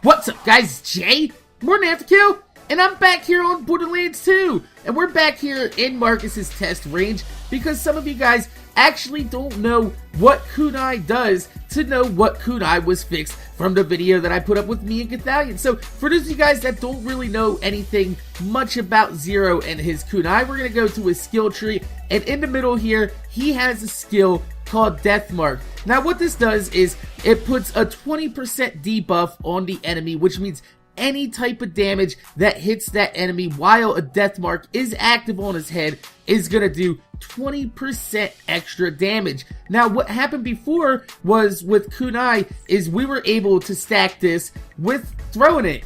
What's up, guys? Jay, MorninAfterKill, and I'm back here on Borderlands 2. And we're back here in Marcus's test range because some of you guys actually don't know what Kunai does to know what Kunai was fixed from the video that I put up with me and Gathalion. So for those of you guys that don't really know anything much about Zero and his Kunai, we're going to go to his skill tree, and in the middle here, he has a skill called Death Mark. Now what this does is it puts a 20% debuff on the enemy, which means any type of damage that hits that enemy while a death mark is active on his head is gonna do 20% extra damage. Now what happened before was with Kunai is we were able to stack this with throwing it.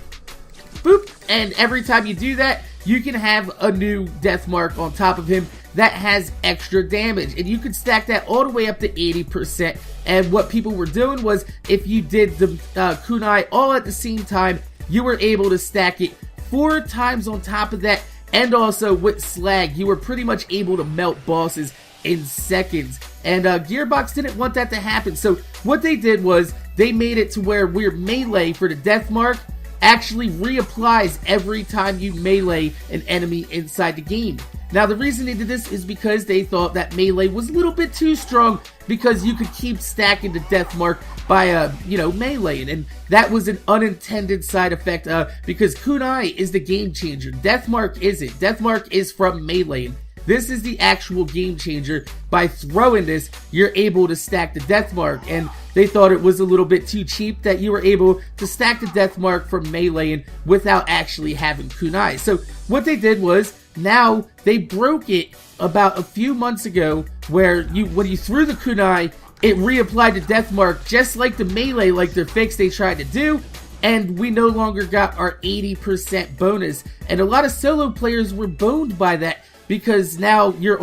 Boop! And every time you do that, you can have a new death mark on top of him that has extra damage, and you could stack that all the way up to 80%. And what people were doing was, if you did the Kunai all at the same time, you were able to stack it 4 times on top of that. And also with Slag, you were pretty much able to melt bosses in seconds. And Gearbox didn't want that to happen, so what they did was they made it to where we're melee for the death mark actually reapplies every time you melee an enemy inside the game. Now the reason they did this is because they thought that melee was a little bit too strong, because you could keep stacking the death mark by meleeing, and that was an unintended side effect because Kunai is the game changer. Death mark isn't. Death mark is from meleeing. This is the actual game changer. By throwing this, you're able to stack the death mark, and they thought it was a little bit too cheap that you were able to stack the death mark from meleeing without actually having Kunai. So what they did was, now they broke it about a few months ago, where when you threw the Kunai, it reapplied the death mark just like the melee, like their fix they tried to do, and we no longer got our 80% bonus. And a lot of solo players were boned by that, because now you're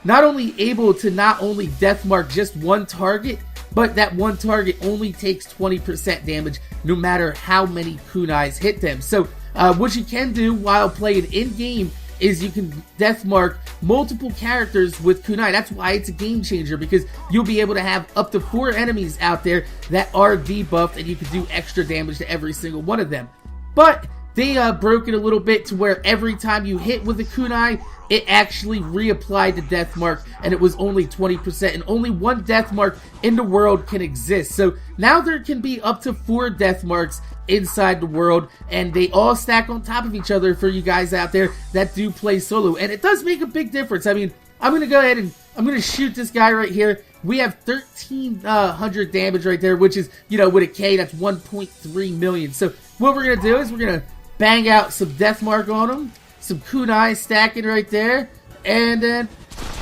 not only able to not only death mark just one target, but that one target only takes 20% damage no matter how many Kunais hit them. So what you can do while playing in-game is you can death mark multiple characters with Kunai. That's why it's a game changer, because you'll be able to have up to 4 enemies out there that are debuffed, and you can do extra damage to every single one of them. But they broke it a little bit to where every time you hit with a Kunai, it actually reapplied the death mark, and it was only 20%, and only one death mark in the world can exist. So now there can be up to 4 death marks inside the world, and they all stack on top of each other for you guys out there that do play solo, and it does make a big difference. I mean, I'm gonna go ahead and I'm gonna shoot this guy right here. We have 1300 damage right there, which is, with a K, that's 1.3 million. So what we're gonna do is we're gonna bang out some death mark on him, some Kunai stacking right there, and then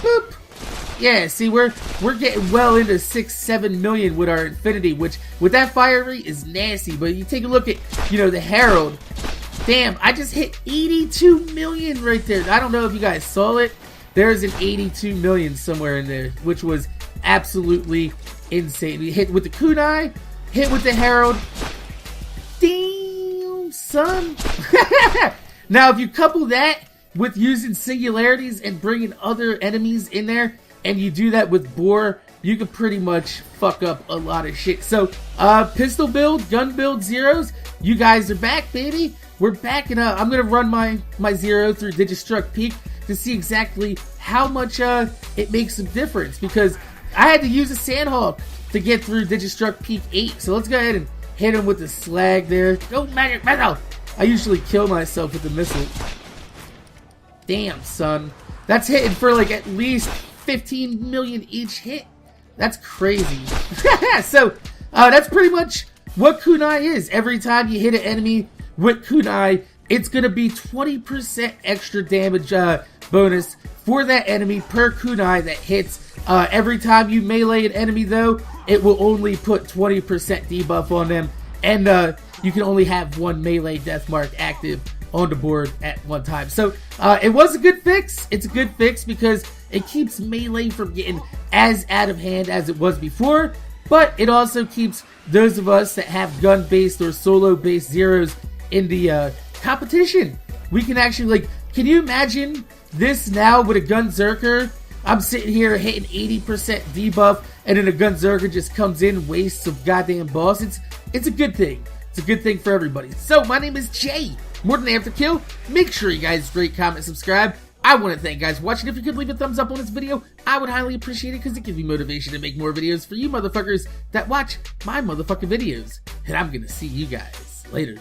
boop. Yeah, see, we're getting well into 6-7 million with our Infinity, which with that fire rate is nasty. But you take a look at, the Herald. Damn, I just hit 82 million right there. I don't know if you guys saw it. There's an 82 million somewhere in there, which was absolutely insane. We hit with the Kunai, hit with the Herald. Damn, son. Now, if you couple that with using singularities and bringing other enemies in there, and you do that with Boar, you can pretty much fuck up a lot of shit. So, pistol build, gun build, Zeros, you guys are back, baby. We're back, and I'm going to run my Zero through Digistruct Peak to see exactly how much it makes a difference, because I had to use a Sandhawk to get through Digistruct Peak 8. So let's go ahead and hit him with the Slag there. Go, Magic Missile! I usually kill myself with the missile. Damn, son. That's hitting for like at least 15 million each hit. That's crazy. So, that's pretty much what Kunai is. Every time you hit an enemy with Kunai, it's going to be 20% extra damage bonus for that enemy per Kunai that hits. Every time you melee an enemy, though, it will only put 20% debuff on them. And you can only have one melee death mark active on the board at one time. So it was a good fix. It's a good fix because it keeps melee from getting as out of hand as it was before, but it also keeps those of us that have gun-based or solo-based Zeros in the competition. We can actually, can you imagine this now with a Gunzerker? I'm sitting here hitting 80% debuff, and then a Gunzerker just comes in, wastes of goddamn boss. It's a good thing. It's a good thing for everybody. So, my name is Jay, MorninAfterKill. Make sure you guys rate, comment, subscribe. I want to thank you guys for watching. If you could leave a thumbs up on this video, I would highly appreciate it because it gives me motivation to make more videos for you motherfuckers that watch my motherfucking videos. And I'm going to see you guys later.